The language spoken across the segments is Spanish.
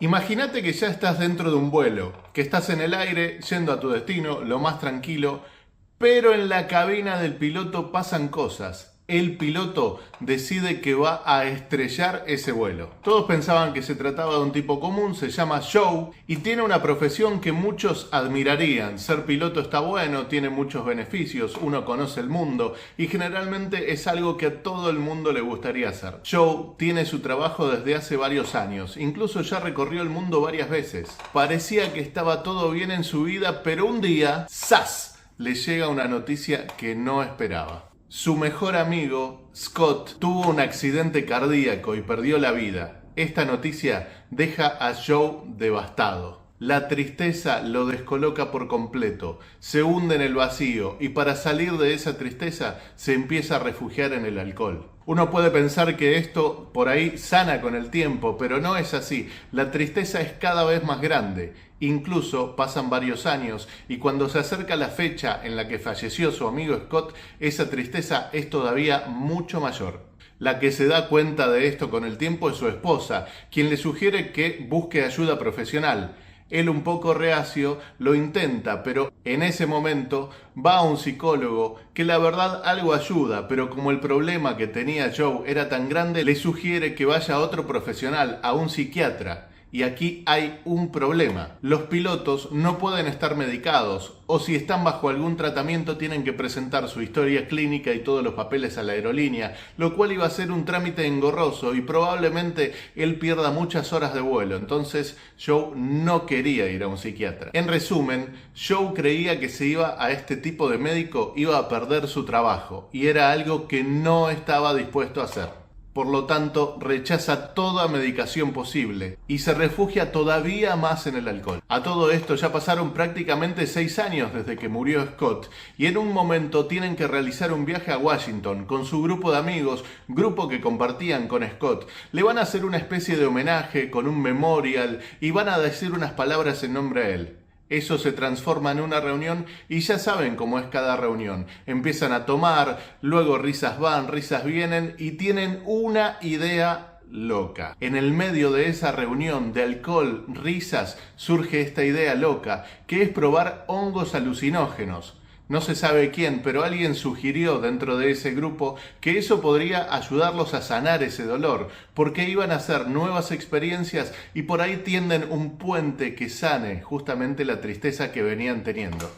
Imagínate que ya estás dentro de un vuelo, que estás en el aire yendo a tu destino, lo más tranquilo, pero en la cabina del piloto pasan cosas. El piloto decide que va a estrellar ese vuelo. Todos pensaban que se trataba de un tipo común, se llama Joe y tiene una profesión que muchos admirarían. Ser piloto está bueno, tiene muchos beneficios, uno conoce el mundo y generalmente es algo que a todo el mundo le gustaría hacer. Joe tiene su trabajo desde hace varios años, incluso ya recorrió el mundo varias veces. Parecía que estaba todo bien en su vida, pero un día, ¡zas!, le llega una noticia que no esperaba. Su mejor amigo, Scott, tuvo un accidente cardíaco y perdió la vida. Esta noticia deja a Joe devastado. La tristeza lo descoloca por completo, se hunde en el vacío y para salir de esa tristeza se empieza a refugiar en el alcohol. Uno puede pensar que esto por ahí sana con el tiempo, pero no es así. La tristeza es cada vez más grande. Incluso pasan varios años y cuando se acerca la fecha en la que falleció su amigo Scott, esa tristeza es todavía mucho mayor. La que se da cuenta de esto con el tiempo es su esposa, quien le sugiere que busque ayuda profesional. Él, un poco reacio, lo intenta, pero en ese momento va a un psicólogo que la verdad algo ayuda, pero como el problema que tenía Joe era tan grande, le sugiere que vaya a otro profesional, a un psiquiatra. Y aquí hay un problema. Los pilotos no pueden estar medicados o si están bajo algún tratamiento tienen que presentar su historia clínica y todos los papeles a la aerolínea, lo cual iba a ser un trámite engorroso y probablemente él pierda muchas horas de vuelo. Entonces Joe no quería ir a un psiquiatra. En resumen, Joe creía que si iba a este tipo de médico iba a perder su trabajo y era algo que no estaba dispuesto a hacer. Por lo tanto, rechaza toda medicación posible y se refugia todavía más en el alcohol. A todo esto ya pasaron prácticamente 6 años desde que murió Scott y en un momento tienen que realizar un viaje a Washington con su grupo de amigos, grupo que compartían con Scott. Le van a hacer una especie de homenaje con un memorial y van a decir unas palabras en nombre a él. Eso se transforma en una reunión y ya saben cómo es cada reunión. Empiezan a tomar, luego risas van, risas vienen y tienen una idea loca. En el medio de esa reunión de alcohol, risas, surge esta idea loca, que es probar hongos alucinógenos. No se sabe quién, pero alguien sugirió dentro de ese grupo que eso podría ayudarlos a sanar ese dolor, porque iban a hacer nuevas experiencias y por ahí tienden un puente que sane justamente la tristeza que venían teniendo.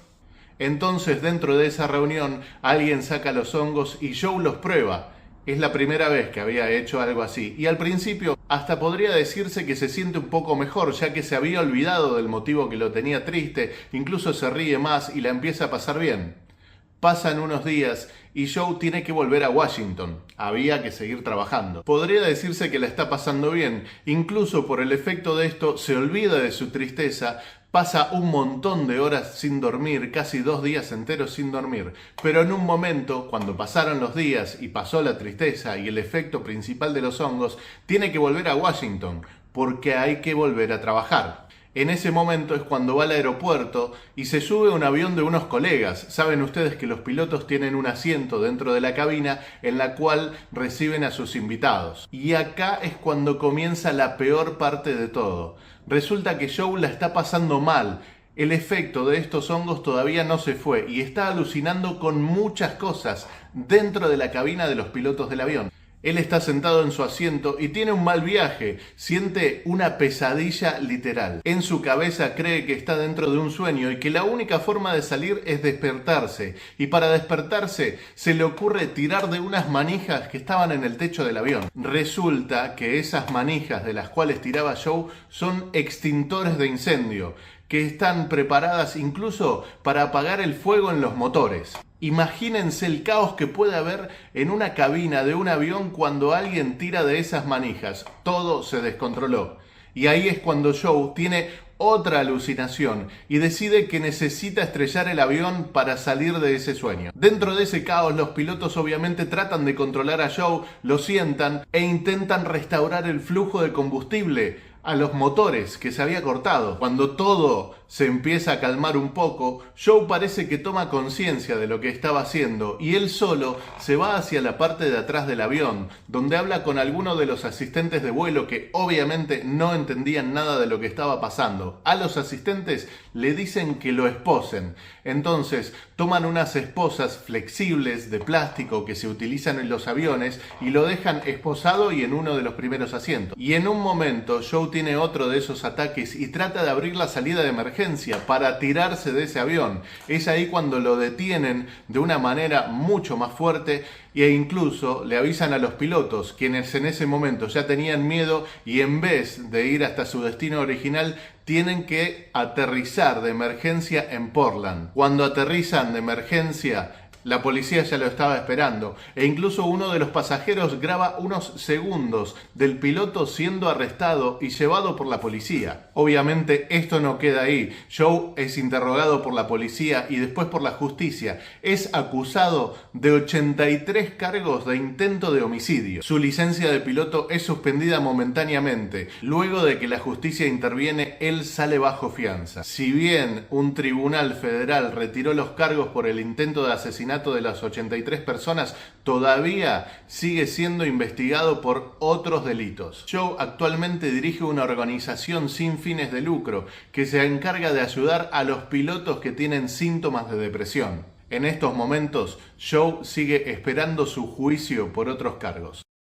Entonces, dentro de esa reunión, alguien saca los hongos y Joe los prueba. Es la primera vez que había hecho algo así y al principio hasta podría decirse que se siente un poco mejor ya que se había olvidado del motivo que lo tenía triste, incluso se ríe más y la empieza a pasar bien. Pasan unos días y Joe tiene que volver a Washington. Había que seguir trabajando. Podría decirse que la está pasando bien. Incluso por el efecto de esto se olvida de su tristeza, pasa un montón de horas sin dormir, casi 2 días enteros sin dormir. Pero en un momento, cuando pasaron los días y pasó la tristeza y el efecto principal de los hongos, tiene que volver a Washington porque hay que volver a trabajar. En ese momento es cuando va al aeropuerto y se sube a un avión de unos colegas. Saben ustedes que los pilotos tienen un asiento dentro de la cabina en la cual reciben a sus invitados. Y acá es cuando comienza la peor parte de todo. Resulta que Joe la está pasando mal. El efecto de estos hongos todavía no se fue y está alucinando con muchas cosas dentro de la cabina de los pilotos del avión. Él está sentado en su asiento y tiene un mal viaje, siente una pesadilla literal. En su cabeza cree que está dentro de un sueño y que la única forma de salir es despertarse. Y para despertarse se le ocurre tirar de unas manijas que estaban en el techo del avión. Resulta que esas manijas de las cuales tiraba Joe son extintores de incendio, que están preparadas incluso para apagar el fuego en los motores. Imagínense el caos que puede haber en una cabina de un avión cuando alguien tira de esas manijas. Todo se descontroló. Y ahí es cuando Joe tiene otra alucinación y decide que necesita estrellar el avión para salir de ese sueño. Dentro de ese caos, los pilotos obviamente tratan de controlar a Joe, lo sientan e intentan restaurar el flujo de combustible a los motores que se había cortado. Cuando todo se empieza a calmar un poco, Joe parece que toma conciencia de lo que estaba haciendo y él solo se va hacia la parte de atrás del avión, donde habla con alguno de los asistentes de vuelo que obviamente no entendían nada de lo que estaba pasando. A los asistentes le dicen que lo esposen. Entonces toman unas esposas flexibles de plástico que se utilizan en los aviones y lo dejan esposado y en uno de los primeros asientos. Y en un momento Joe tiene otro de esos ataques y trata de abrir la salida de emergencia para tirarse de ese avión. Es ahí cuando lo detienen de una manera mucho más fuerte e incluso le avisan a los pilotos, quienes en ese momento ya tenían miedo y en vez de ir hasta su destino original tienen que aterrizar de emergencia en Portland. Cuando aterrizan de emergencia, la policía ya lo estaba esperando e incluso uno de los pasajeros graba unos segundos del piloto siendo arrestado y llevado por la policía. Obviamente esto no queda ahí. Joe es interrogado por la policía y después por la justicia. Es acusado de 83 cargos de intento de homicidio. Su licencia de piloto es suspendida momentáneamente. Luego de que la justicia interviene, él sale bajo fianza. Si bien un tribunal federal retiró los cargos por el intento de asesinato de las 83 personas, todavía sigue siendo investigado por otros delitos. Joe actualmente dirige una organización sin fines de lucro que se encarga de ayudar a los pilotos que tienen síntomas de depresión. En estos momentos, Joe sigue esperando su juicio por otros cargos.